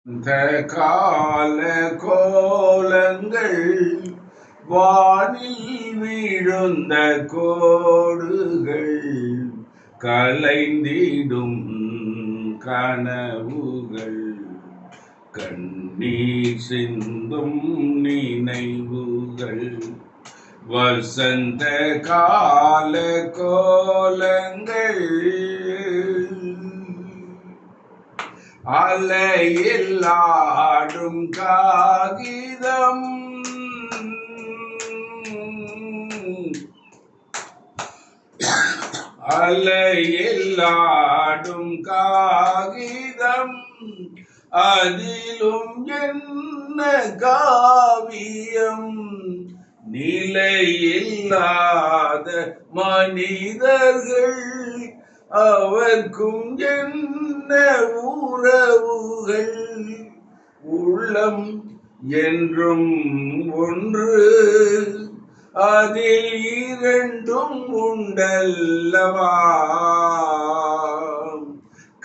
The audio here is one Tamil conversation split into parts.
இந்த கால கோலங்கள் வானில் வீழுந்த கோடுகள் கலைந்திடும் கனவுகள் கண்ணீர் சிந்தும் நினைவுகள் வசந்த கால கோலங்கள் அலையில் ஆடும் காகிதம் அலையில் ஆடும் காகிதம் அதிலும் என்ன காவியம் நிலையில்லாத மனிதர்கள் அவர்க்கும் என்ன உறவுகள் உள்ளம் என்றும் ஒன்று அதில் இரண்டும் உண்டல்லவா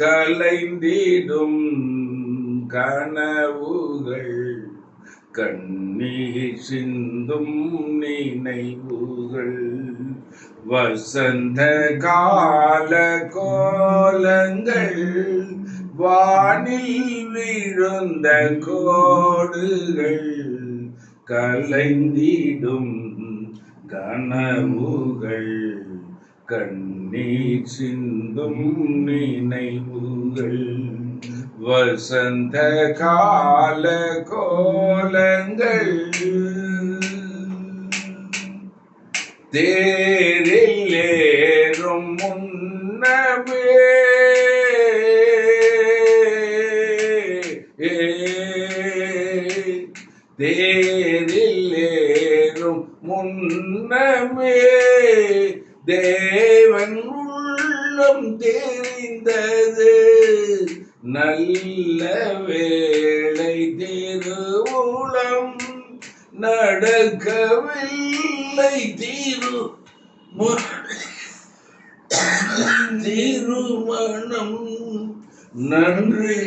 கலைந்திடும் கனவுகள் கண்ணீர் சிந்தும் நினைவுகள் வசந்த கால கோலங்கள் வானில் விழுந்த கோடுகள் கலைந்திடும் கனவுகள் கண்ணீர் சிந்தும் நினைவுகள் வசந்த கால கோலங்கள் தேரில் ஏறும் முன்னமே தேரில் ஏறும் முன்னமே தேவன் உள்ளம் தெரிந்தது நல்ல வேளை திருவுளம் நடக்கவில்லை திருமணம் நன்றி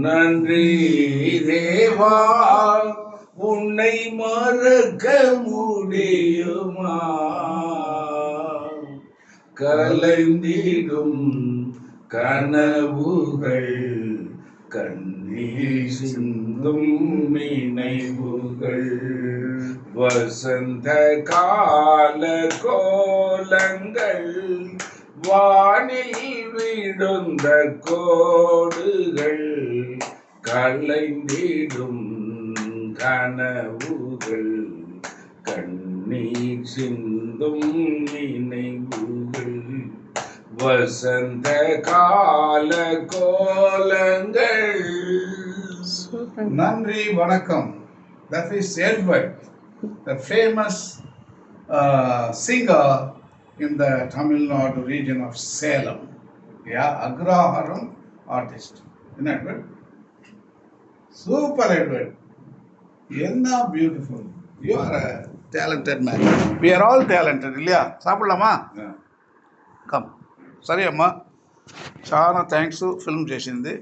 நன்றி தேவா உன்னை மறக்க முடியுமா கலைந்திடும் கனவுகள் கண்ணீர் சிந்தும் நினைவுகள் வசந்த கால கோலங்கள் வானில் விழுந்த கோடுகள் கலைந்திடும் கனவுகள் கண்ணீர் சிந்தும் நினைவுகள் வசந்த கால கோலங்கள். நன்றி வணக்கம். That is Edward, the famous singer in the Tamil Nadu region of Salem. Yeah, Agraharam artist. Isn't that Edward? Super Edward. Enna beautiful. You are a talented man. We are all talented, இல்லையா? சாப்பிடலாமா? கம். సరే అమ్మా, చాలా థ్యాంక్స్ ఫిల్మ్ చేసింది.